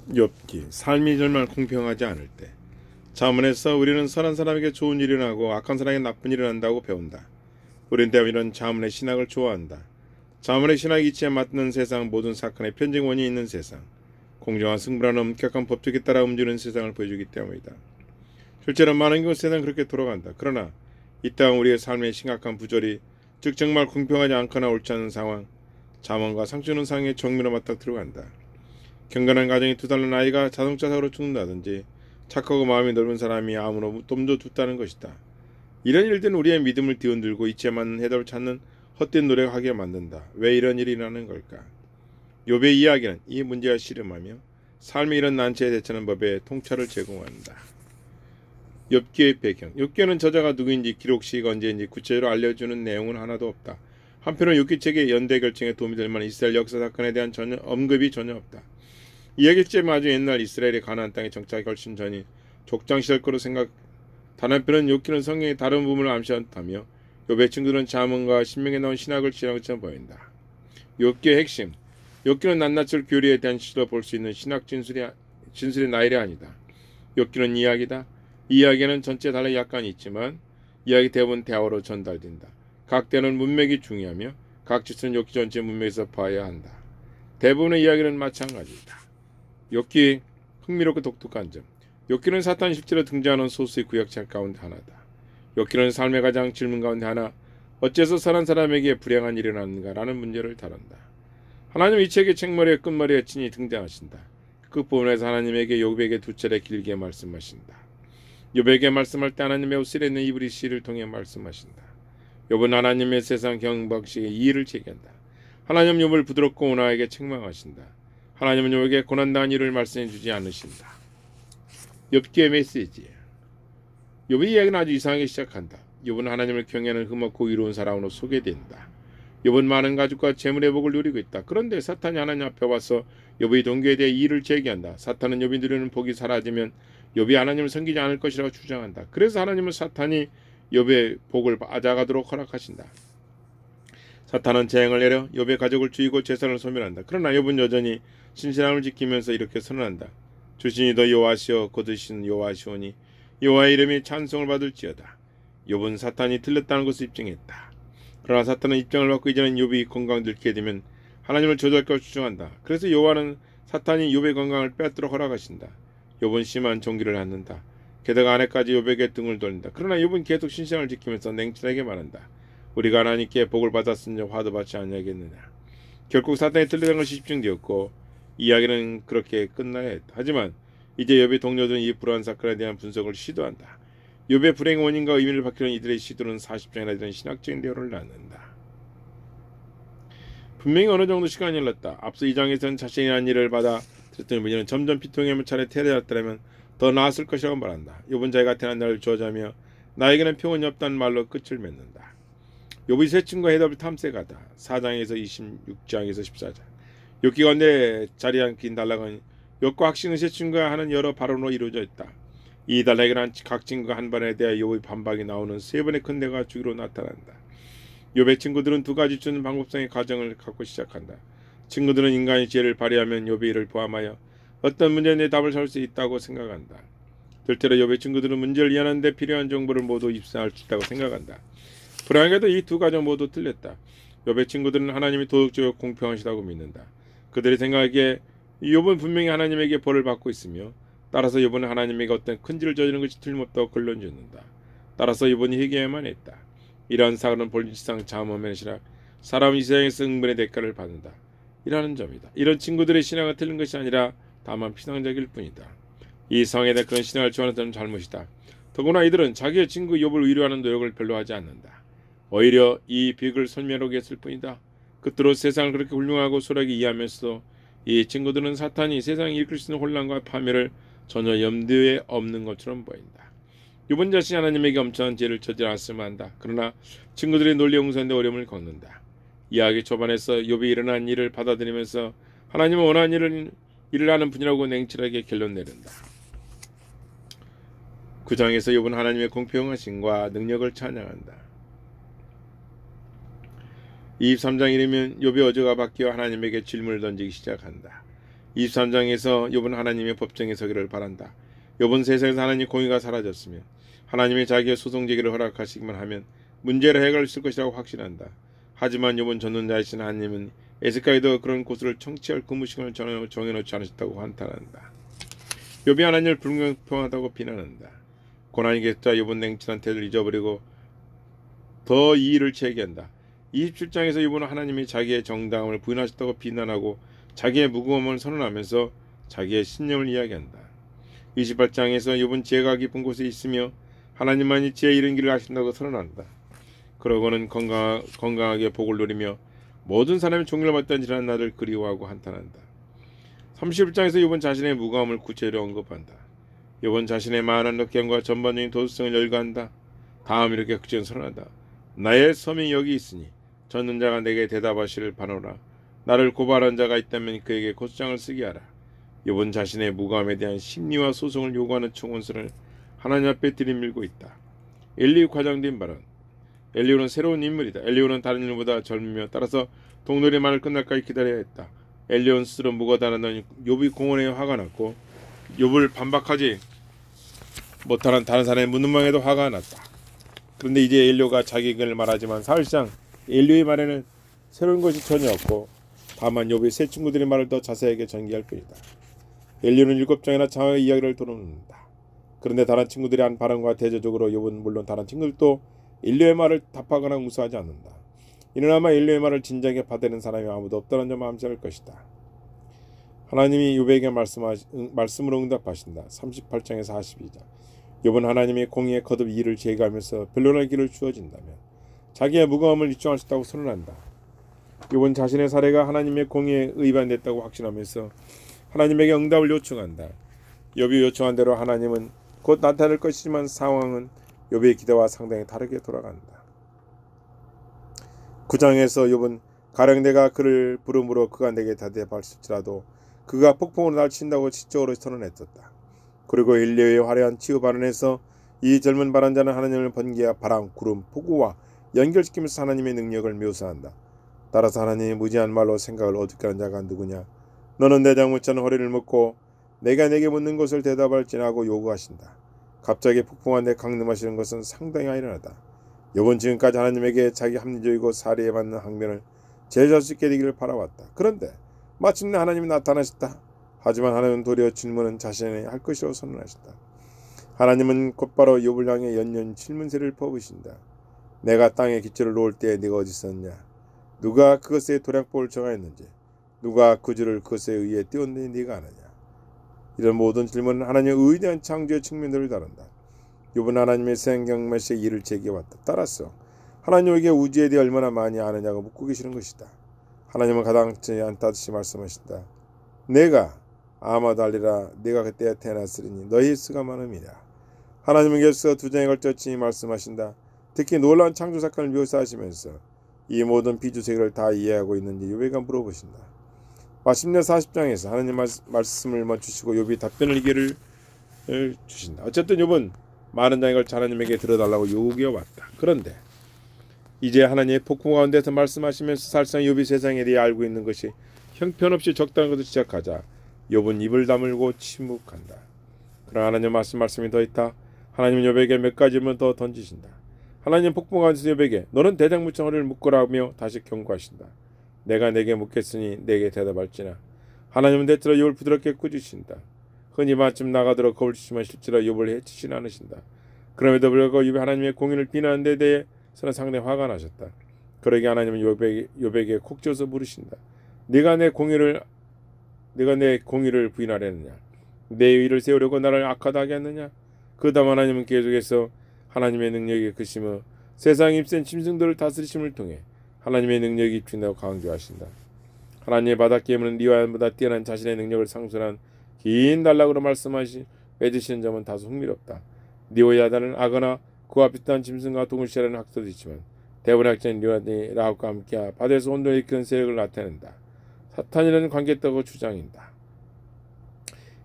욥기. 삶이 정말 공평하지 않을 때 자문에서 우리는 선한 사람에게 좋은 일이 일어나고 악한 사람에게 나쁜 일이 일어난다고 배운다. 우리는 때문에 이런 자문의 신학을 좋아한다. 자문의 신학이 이치에 맞는 세상, 모든 사건의 편쟁원이 있는 세상, 공정한 승부라는 엄격한 법칙에 따라 움직이는 세상을 보여주기 때문이다. 실제로 많은 경우 세상은 그렇게 돌아간다. 그러나 이 땅 우리의 삶의 심각한 부조리, 즉 정말 공평하지 않거나 옳지 않은 상황, 자문과 상주는 상의 정면으로 맞닥 들어간다. 경건한 가정이 두 달 난 아이가 자동차 사고로 죽는다든지 착하고 마음이 넓은 사람이 암으로 덤도 죽다는 것이다. 이런 일들은 우리의 믿음을 뒤흔들고 이치에 맞는 해답을 찾는 헛된 노력하게 만든다. 왜 이런 일이 일어나는 걸까? 욥의 이야기는 이 문제와 씨름하며 삶의 이런 난처에 대처하는 법의 통찰을 제공한다. 욥기의 배경. 욥기에는 저자가 누구인지 기록 시기가 언제인지 구체적으로 알려주는 내용은 하나도 없다. 한편으로 욥기 책의 연대 결정에 도움이 될 만한 이스라엘 역사 사건에 대한 언급이 전혀 없다. 이야기쯤 아주 옛날 이스라엘이 가나안 땅에 정착이 훨씬 전인 족장 시절 거로 생각. 다른 한편은 욥기는 성경의 다른 부분을 암시한다며 욥의 친구들은 자문과 신명에 나온 신학을 지향한 것처럼 보인다. 욥기의 핵심. 욥기는 낱낱을 교리에 대한 시로 볼 수 있는 신학 진술의 나일이 아니다. 욥기는 이야기다. 이 이야기는 전체 달리 약간이 있지만 이야기 대부분 대화로 전달된다. 각 대는 문맥이 중요하며 각 지수는 욥기 전체 문맥에서 봐야 한다. 대부분의 이야기는 마찬가지다. 욥기 흥미롭고 독특한 점. 욥기는 사탄이 실제로 등장하는 소수의 구역책 가운데 하나다. 욥기는 삶의 가장 질문 가운데 하나, 어째서 선한 사람에게 불행한 일이 일어나는가라는 문제를 다룬다. 하나님 이 책의 책머리에 끝머리에 친히 등장하신다. 그 부분에서 하나님에게 욥에게 두 차례 길게 말씀하신다. 욥에게 말씀할 때 하나님 매우 쓰레는 이브리 시를 통해 말씀하신다. 욥은 하나님의 세상 경방식의 이의를 제기한다. 하나님 욥을 부드럽고 온화하게 책망하신다. 하나님은 욥에게 고난당한 일을 말씀해 주지 않으신다. 욥기의 메시지. 욥의 이야기는 아주 이상하게 시작한다. 욥은 하나님을 경외하는 흠없고 의로운 사람으로 소개된다. 욥은 많은 가족과 재물의 복을 누리고 있다. 그런데 사탄이 하나님 앞에 와서 욥의 동기에 대해 이의를 제기한다. 사탄은 욥이 누리는 복이 사라지면 욥이 하나님을 섬기지 않을 것이라고 주장한다. 그래서 하나님은 사탄이 욥의 복을 앗아가도록 허락하신다. 사탄은 재앙을 내려 욥의 가족을 죽이고 재산을 소멸한다. 그러나 욥은 여전히 신실함을 지키면서 이렇게 선언한다. 주신이 더 여호와시여 거두신 여호와시오니 여호와의 이름이 찬송을 받을지어다. 욥은 사탄이 틀렸다는 것을 입증했다. 그러나 사탄은 입증을 받고 이제는 욥이 건강 늙게 되면 하나님을 저주할 것을 주장한다. 그래서 여호와는 사탄이 욥의 건강을 빼앗도록 허락하신다. 욥은 심한 종기를 갖는다. 게다가 아내까지 욥에게 등을 돌린다. 그러나 욥은 계속 신앙을 지키면서 냉철하게 말한다. 우리가 하나님께 복을 받았으니 화도 받지 아니하겠느냐. 결국 사탄이 틀렸다는 것이 입증되었고 이야기는 그렇게 끝나야 했다. 하지만 이제 욥의 동료들은 이 불안한 사건에 대한 분석을 시도한다. 욥의 불행의 원인과 의미를 밝히는 이들의 시도는 40장이나 되는 신학적인 대화를 낳는다. 분명히 어느 정도 시간이 흘렀다. 앞서 2장에서는 자신이 한 일을 받아 들었더니 문제는 점점 피통의 차례 태어났다면 더 나았을 것이라고 말한다. 욥은 자기가 태어난 날을 주어자며 나에게는 평온이 없다는 말로 끝을 맺는다. 욥의 세 친구가 해답을 탐색하다. 4장에서 26장에서 14장. 욥기 가운데 자리한 긴 단락은 욥과 학식은 세 친구가 하는 여러 발언으로 이루어져 있다. 이 단락에는 각 친구가 한 발언에 대해 욥의 반박이 나오는 세 번의 큰 대가 주기로 나타난다. 욥의 친구들은 두 가지 주는 방법성의 가정을 갖고 시작한다. 친구들은 인간의 지혜를 발휘하면 욥의 일을 포함하여 어떤 문제에 대해 답을 찾을 수 있다고 생각한다. 절대로 욥의 친구들은 문제를 이해하는 데 필요한 정보를 모두 입수할 수 있다고 생각한다. 불행하게도 이 두 가정 모두 틀렸다. 욥의 친구들은 하나님이 도덕적으로 공평하시다고 믿는다. 그들의 생각에 욥은 분명히 하나님에게 벌을 받고 있으며 따라서 욥은 하나님에게 어떤 큰 죄를 저지른 것이 틀림없다고 결론짓는다. 따라서 욥은 회개해야만 했다. 이러한 사건은 본질상 자문의 시락, 사람은 이 세상에서 응분의 대가를 받는다. 이라는 점이다. 이런 친구들의 신앙은 틀린 것이 아니라 다만 피상적일 뿐이다. 이 상황에 대해 그런 신앙을 좋아하는 사람은 잘못이다. 더구나 이들은 자기의 친구 욥을 위로하는 노력을 별로 하지 않는다. 오히려 이 비극을 설명하게 했을 뿐이다. 끝으로 세상을 그렇게 훌륭하고 소홀하게 이해하면서도 이 친구들은 사탄이 세상에 일으킬 수 있는 혼란과 파멸을 전혀 염두에 없는 것처럼 보인다. 욥은 자신이 하나님에게 엄청난 죄를 저지르지 않았으면 한다. 그러나 친구들의 논리 용서하는 데 어려움을 겪는다. 이야기 초반에서 욥이 일어난 일을 받아들이면서 하나님은 원하는 일을 하는 분이라고 냉철하게 결론 내린다. 9장에서 욥은 하나님의 공평하심과 능력을 찬양한다. 23장 이르면 욥의 어조가 바뀌어 하나님에게 질문을 던지기 시작한다. 23장에서 욥은 하나님의 법정에 서기를 바란다. 욥은 세상에서 하나님 공의가 사라졌으며 하나님이 자기의 소송 제기를 허락하시기만 하면 문제를 해결했을 것이라고 확신한다. 하지만 욥은 전능자이신 하나님은 에스카에도 그런 곳을 청취할 근무시간을 정해놓지 않으셨다고 한탄한다. 욥이 하나님을 불공평하다고 비난한다. 고난이 계속자 욥은 냉철한 태도를 잊어버리고 더 이의를 제기한다. 27장에서 욥은 하나님이 자기의 정당함을 부인하셨다고 비난하고 자기의 무거움을 선언하면서 자기의 신념을 이야기한다. 28장에서 욥은 지혜가 깊은 곳에 있으며 하나님만이 지혜 이른 길을 아신다고 선언한다. 그러고는 건강하게 복을 누리며 모든 사람이 종려를 받던 지난 날을 그리워하고 한탄한다. 31장에서 욥은 자신의 무거움을 구체적으로 언급한다. 욥은 자신의 많은 넉견과 전반적인 도덕성을 열거한다. 다음 이렇게 극적으로 선언한다. 나의 섬이 여기 있으니 전능자가 내게 대답하시를 바라노라. 나를 고발한 자가 있다면 그에게 고소장을 쓰게 하라. 욥은 자신의 무거움에 대한 심리와 소송을 요구하는 청원서를 하나님 앞에 들이밀고 있다. 엘리후 과장된 발언. 엘리후는 새로운 인물이다. 엘리후는 다른 인물보다 젊으며 따라서 동물의 말을 끝날까지 기다려야 했다. 엘리후는 스스로 무거다는 욥이 공언에 화가 났고 욥을 반박하지 못하는 다른 사람의 묻는망에도 화가 났다. 그런데 이제 엘리후가 자기 의견을 말하지만 사실상 엘리후의 말에는 새로운 것이 전혀 없고 다만 욥의 새 친구들의 말을 더 자세하게 전개할 뿐이다. 엘리후는 7장이나 장의 이야기를 돌아놓는다. 그런데 다른 친구들이 한 발언과 대조적으로 욥은 물론 다른 친구들도 엘리후의 말을 답하거나 무시하지 않는다. 이는 아마 엘리후의 말을 진작에 받아들이는 사람이 아무도 없다는 점을 암시할 것이다. 하나님이 욥에게 말씀으로 응답하신다. 38장에서 42장. 욥은 하나님의 공의에 거듭 이의를 제기하면서 변론할 길을 주어진다면 자기의 무거움을 인정하셨다고 선언한다. 욥은 자신의 사례가 하나님의 공의에 의반됐다고 확신하면서 하나님에게 응답을 요청한다. 욥이 요청한 대로 하나님은 곧 나타날 것이지만 상황은 욥의 기대와 상당히 다르게 돌아간다. 9장에서 욥은 가령 내가 그를 부름으로 그가 내게 대답할지라도 그가 폭풍으로 날 친다고 지적으로 선언했었다. 그리고 엘리후의 화려한 치유 발언에서 이 젊은 발언자는 하나님을 번개와 바람, 구름, 폭우와 연결시키면서 하나님의 능력을 묘사한다. 따라서 하나님이 무지한 말로 생각을 어둡게 하는 자가 누구냐? 너는 내 장무찬 허리를 묶고 내가 내게 묻는 것을 대답할지라고 요구하신다. 갑자기 폭풍한 데 강림하시는 것은 상당히 아이러하다. 욥은 지금까지 하나님에게 자기 합리적이고 사리에 맞는 항변을 제시할 수 있게 되기를 바라왔다. 그런데 마침내 하나님이 나타나셨다. 하지만 하나님은 도리어 질문은 자신이 할 것이라고 선언하신다. 하나님은 곧바로 욥을 향해 연연 질문세를 퍼부으신다. 내가 땅에 기초를 놓을 때에 네가 어디 있었냐? 누가 그것의 도량법을 정하였는지? 누가 그 줄을 그것에 의해 띄웠느니 네가 아느냐? 이런 모든 질문은 하나님의 의대한 창조의 측면들을 다룬다. 욥은 하나님의 생경멸시의 일을 제기해왔다. 따라서 하나님에게 우주에 대해 얼마나 많이 아느냐고 묻고 계시는 것이다. 하나님은 가당치 않다듯이 말씀하신다. 내가 아마도 알리라. 내가 그때에 태어났으리니 너희 수가 많음이라. 하나님은 계속해서 2장에 걸쳐 친히 말씀하신다. 특히 놀라운 창조 사건을 묘사하시면서 이 모든 비주 세계를 다 이해하고 있는지 욥에게 물어보신다. 마침내 40장에서 하나님 말씀을 멈추시고 욥이 답변을 기회를 주신다. 어쨌든 욥은 많은 장에 걸쳐 하나님에게 들어달라고 요구해왔다. 그런데 이제 하나님의 폭풍 가운데서 말씀하시면서 사실상 욥이 세상에 대해 알고 있는 것이 형편없이 적다는 것을 지적하자 욥은 입을 다물고 침묵한다. 그러나 하나님 말씀이 더 있다. 하나님은 욥에게 몇 가지 질문을 더 던지신다. 하나님 폭풍 가운데서 욥에게 너는 대장무창 허리를 묶으라며 다시 경고하신다. 내가 내게 묻겠으니 내게 대답할지나. 하나님은 대체로 욥을 부드럽게 꾸짖으신다. 흔히 마침 나가들어 겁을 주시면 실제로 욥을 해치진 않으신다. 그럼에도 불구하고 욥이 하나님의 공의를 비난하는 데 대해서는 상당히 화가 나셨다. 그러기에 하나님은 욥에게 콕 집어서 물으신다. 네가 내 공의를 부인하려느냐? 내 의를 세우려고 나를 악하다 하겠느냐? 그 다음 하나님은 계속해서 하나님의 능력이 크시며 세상에 입센 짐승들을 다스리심을 통해 하나님의 능력이 입힌다고 강조하신다. 하나님의 바다 깨물은 리와보다 뛰어난 자신의 능력을 상술한 긴 단락으로 맺으시는 점은 다소 흥미롭다. 리오야다는 악어나 그와 비슷한 짐승과 동물시라는 학설도 있지만 대부분의 학자는 리오야다는 라합과 함께 바다에서 혼돈을 일으키는 세력을 나타낸다. 사탄이라는 관계있다고 주장한다.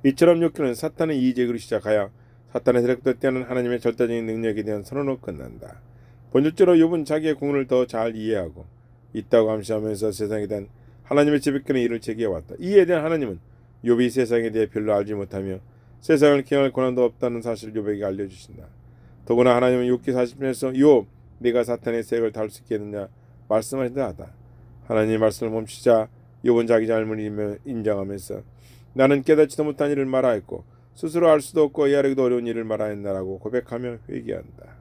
이처럼 욥기는 사탄의 이의제기로 시작하여 사탄의 세력도 뛰어난 하나님의 절대적인 능력에 대한 선언으로 끝난다. 본질적으로 욥은 자기의 공을 더 잘 이해하고 있다고 암시하면서 세상에 대한 하나님의 지배권의 일을 제기해왔다. 이에 대한 하나님은 욥이 세상에 대해 별로 알지 못하며 세상을 기억할 권한도 없다는 사실을 욥에게 알려주신다. 더구나 하나님은 욥기 40편에서 욥 네가 사탄의 세력을 다룰 수 있겠느냐 말씀하신다 하다. 하나님의 말씀을 멈추자 욥은 자기 잘못을 인정하면서 나는 깨닫지도 못한 일을 말하였고 스스로 알 수도 없고 이해하기도 어려운 일을 말하였나라고 고백하며 회개한다.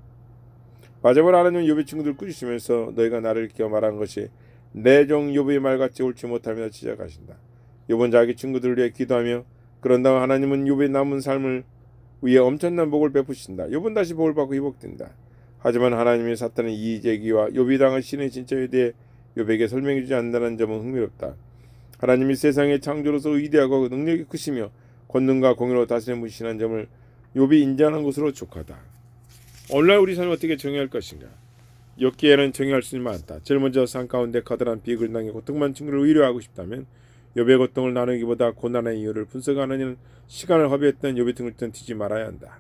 마지막으로 하나님은 욥의 친구들을 꾸짖으면서 너희가 나를 기어 말한 것이 내 종 욥의 말같이 옳지 못하며 지적하신다. 욥은 자기 친구들을 위해 기도하며 그런 다음 하나님은 욥의 남은 삶을 위해 엄청난 복을 베푸신다. 욥은 다시 복을 받고 회복된다. 하지만 하나님의 사탄의 이의제기와 욥이 당한 신의 진짜에 대해 욥에게 설명해주지 않는다는 점은 흥미롭다. 하나님이 세상의 창조로서 위대하고 능력이 크시며 권능과 공의로 다스려 무신한 점을 욥이 인정하는 것으로 족하다. 오늘날 우리 삶을 어떻게 정의할 것인가? 욥기에는 정의할 수 있는 많다. 제일 먼저 삶 가운데 커다란 비극을 당해 고통만 친구를 위로하고 싶다면 욥의 고통을 나누기보다 고난의 이유를 분석하는 시간을 허비했던 욥의 등을 튀지 말아야 한다.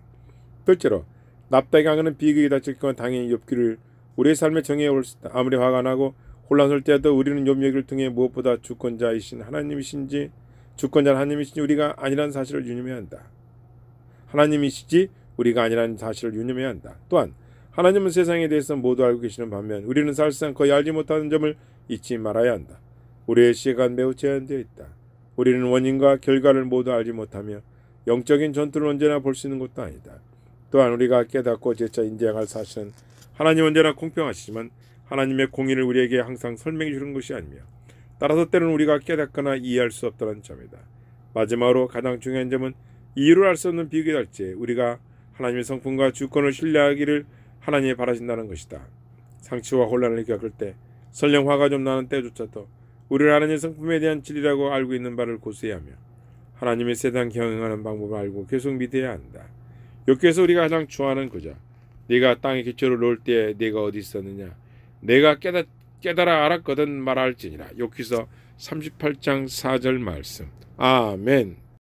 둘째로 납작이 하는 비극이 닥칠 경우 당연히 욥기를 우리의 삶에 정의해 올 수 있다. 아무리 화가 나고 혼란스러울 때에도 우리는 욥 얘기를 통해 무엇보다 주권자이신 하나님이신지 주권자는 하나님이신지 우리가 아니라는 사실을 유념해야 한다. 하나님이시지 우리가 아니라는 사실을 유념해야 한다. 또한 하나님은 세상에 대해서 모두 알고 계시는 반면 우리는 사실상 거의 알지 못하는 점을 잊지 말아야 한다. 우리의 시간 매우 제한되어 있다. 우리는 원인과 결과를 모두 알지 못하며 영적인 전투를 언제나 볼 수 있는 것도 아니다. 또한 우리가 깨닫고 재차 인정할 사실은 하나님 언제나 공평하시지만 하나님의 공의를 우리에게 항상 설명해 주는 것이 아니며 따라서 때로는 우리가 깨닫거나 이해할 수 없다는 점이다. 마지막으로 가장 중요한 점은 이유를 알 수 없는 비극이 닥쳐 우리가 하나님의 성품과 주권을 신뢰하기를 하나님이 바라신다는 것이다. 상처와 혼란을 겪을 때 설령 화가 좀 나는 때조차도 우리는 하나님의 성품에 대한 진리라고 알고 있는 바를 고수해야 하며 하나님의 세상 경영하는 방법을 알고 계속 믿어야 한다. 욥기에서 우리가 가장 좋아하는 구절, 네가 땅의 기초를 놓을 때에 네가 어디 있었느냐, 내가 깨달아 알았거든 말할지니라. 욥기서 38장 4절 말씀. 아멘.